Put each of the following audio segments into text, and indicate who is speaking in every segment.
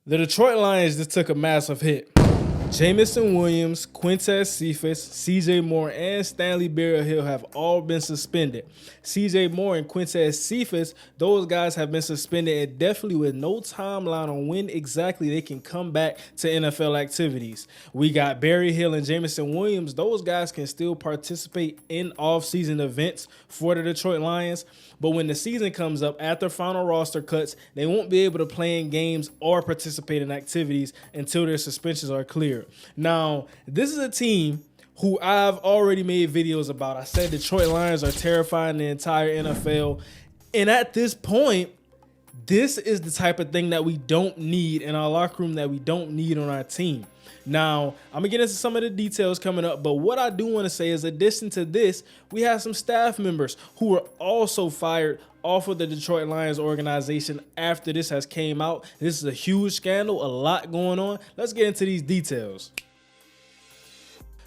Speaker 1: The Detroit Lions just took a massive hit. Jamison Williams, Quintez Cephas, CJ Moore, and Stanley Berryhill have all been suspended. CJ Moore and Quintez Cephas, those guys have been suspended indefinitely with no timeline on when exactly they can come back to NFL activities. We got Berryhill and Jamison Williams. Those guys can still participate in off-season events for the Detroit Lions, but when the season comes up, after final roster cuts, they won't be able to play in games or participate in activities until their suspensions are cleared. Now, this is a team who I've already made videos about. I said Detroit Lions are terrifying the entire NFL. And at this point, this is the type of thing that we don't need in our locker room, that we don't need on our team. Now, I'm going to get into some of the details coming up, but what I do want to say is, in addition to this, we have some staff members who were also fired off of the Detroit Lions organization after this has came out. This is a huge scandal, a lot going on. Let's get into these details.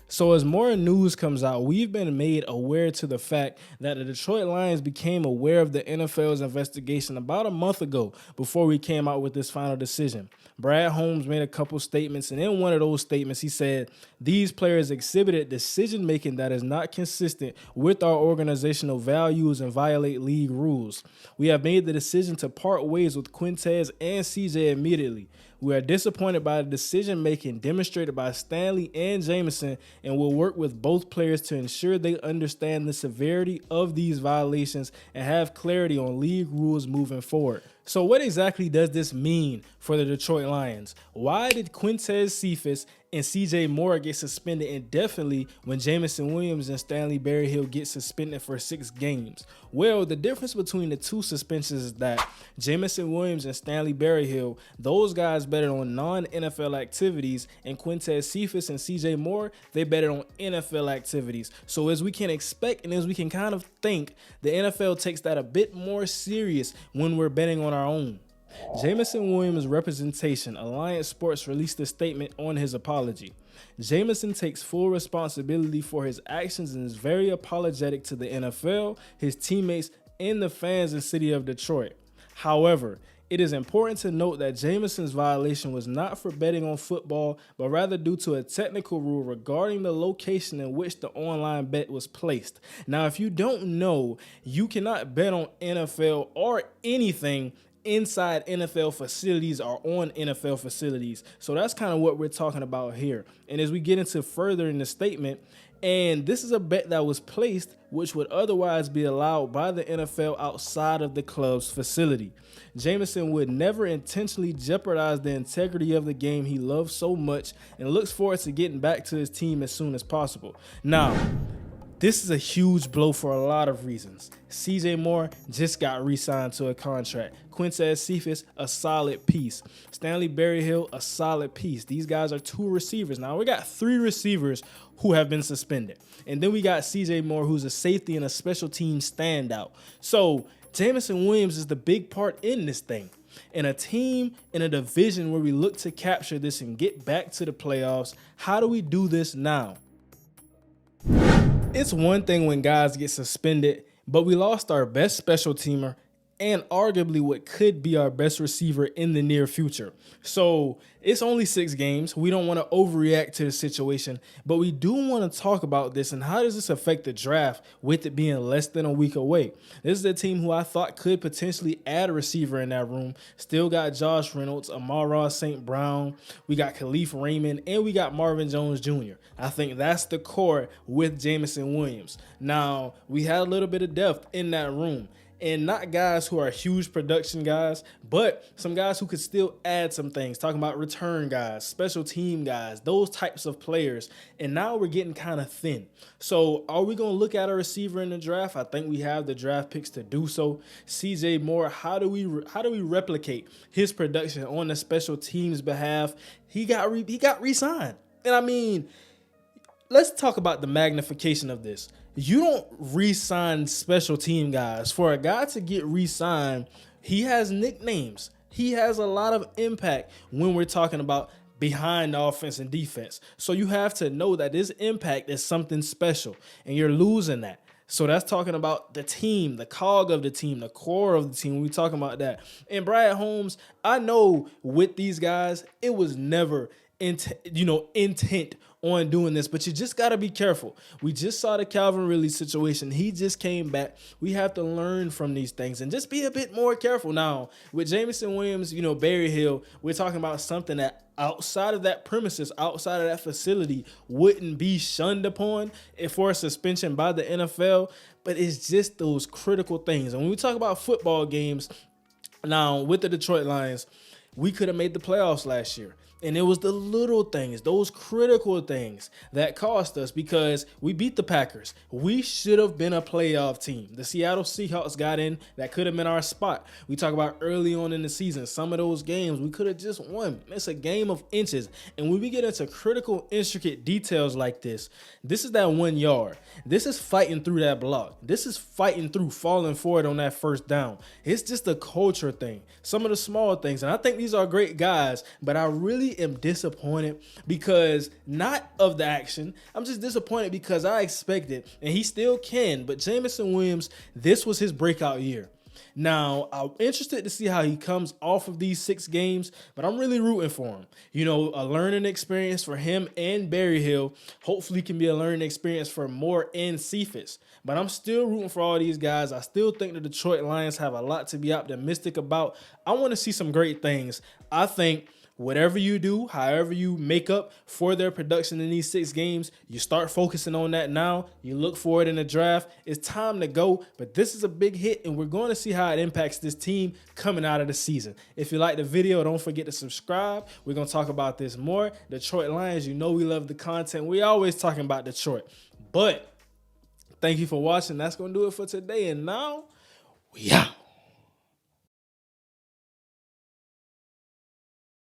Speaker 1: So as more news comes out, we've been made aware to the fact that the Detroit Lions became aware of the NFL's investigation about a month ago before we came out with this final decision. Brad Holmes made a couple statements, and in one of those statements, he said, "These players exhibited decision-making that is not consistent with our organizational values and violate league rules. We have made the decision to part ways with Quintez and CJ immediately. We are disappointed by the decision-making demonstrated by Stanley and Jamison and will work with both players to ensure they understand the severity of these violations and have clarity on league rules moving forward." So what exactly does this mean for the Detroit Lions? Why did Quintez Cephas and CJ Moore get suspended indefinitely when Jamison Williams and Stanley Berryhill get suspended for 6 games? Well, the difference between the two suspensions is that Jamison Williams and Stanley Berryhill, those guys betted on non-NFL activities, and Quintez Cephas and CJ Moore, they betted on NFL activities. So as we can expect and as we can kind of think, the NFL takes that a bit more serious when we're betting on our own. Jamison Williams' representation, Alliance Sports, released a statement on his apology. Jamison takes full responsibility for his actions and is very apologetic to the NFL, his teammates, and the fans and city of Detroit. However, it is important to note that Jamison's violation was not for betting on football, but rather due to a technical rule regarding the location in which the online bet was placed. Now, if you don't know, you cannot bet on NFL or anything inside NFL facilities or on NFL facilities. So that's kind of what we're talking about here. And as we get into further in the statement, and this is a bet that was placed which would otherwise be allowed by the NFL outside of the club's facility. Jamison would never intentionally jeopardize the integrity of the game he loves so much and looks forward to getting back to his team as soon as possible. Now, this is a huge blow for a lot of reasons. CJ Moore just got re-signed to a contract. Quintez Cephas, a solid piece. Stanley Berryhill, a solid piece. These guys are 2 receivers. Now, we got 3 receivers who have been suspended. And then we got CJ Moore, who's a safety and a special team standout. So Jamison Williams is the big part in this thing. In a team, in a division where we look to capture this and get back to the playoffs, how do we do this now? It's one thing when guys get suspended, but we lost our best special teamer and arguably what could be our best receiver in the near future. So it's only 6 games. We don't want to overreact to the situation, but we do want to talk about this and how does this affect the draft with it being less than a week away. This is a team who I thought could potentially add a receiver in that room. Still got Josh Reynolds, Amon-Ra St. Brown, we got Khalif Raymond, and we got Marvin Jones Jr. I think that's the core with Jamison Williams. Now, we had a little bit of depth in that room. And not guys who are huge production guys, but some guys who could still add some things. Talking about return guys, special team guys, those types of players. And now we're getting kind of thin. So are we going to look at a receiver in the draft? I think we have the draft picks to do so. CJ Moore, how do we replicate his production on the special teams behalf? He got re-signed. And I mean, let's talk about the magnification of this. You don't re-sign special team guys. For a guy to get re-signed, he has nicknames. He has a lot of impact when we're talking about behind the offense and defense. So you have to know that this impact is something special, and you're losing that. So that's talking about the team, the cog of the team, the core of the team. We talking about that. And Brad Holmes, I know with these guys, it was never intent on doing this, but you just got to be careful. We just saw the Calvin Ridley situation. He just came back. We have to learn from these things and just be a bit more careful. Now, with Jameson Williams, Barry Hill, we're talking about something that outside of that premises, outside of that facility, wouldn't be shunned upon for a suspension by the NFL, but it's just those critical things. And when we talk about football games, now with the Detroit Lions, we could have made the playoffs last year. And it was the little things, those critical things that cost us because we beat the Packers. We should have been a playoff team. The Seattle Seahawks got in. That could have been our spot. We talk about early on in the season, some of those games we could have just won. It's a game of inches. And when we get into critical, intricate details like this is that 1 yard. This is fighting through that block. This is fighting through falling forward on that first down. It's just a culture thing. Some of the small things. And I think these are great guys, but I really am disappointed because not of the action. I'm just disappointed because I expected, and he still can, but Jameson Williams, this was his breakout year. Now, I'm interested to see how he comes off of these 6 games, but I'm really rooting for him. A learning experience for him and Barry Hill. Hopefully can be a learning experience for Moore and Cephas. But I'm still rooting for all these guys. I still think the Detroit Lions have a lot to be optimistic about. I want to see some great things. I think whatever you do, however you make up for their production in these 6 games, you start focusing on that now. You look for it in the draft. It's time to go, but this is a big hit, and we're going to see how it impacts this team coming out of the season. If you like the video, don't forget to subscribe. We're going to talk about this more. Detroit Lions, we love the content. We always talking about Detroit. But thank you for watching. That's going to do it for today, and now we out.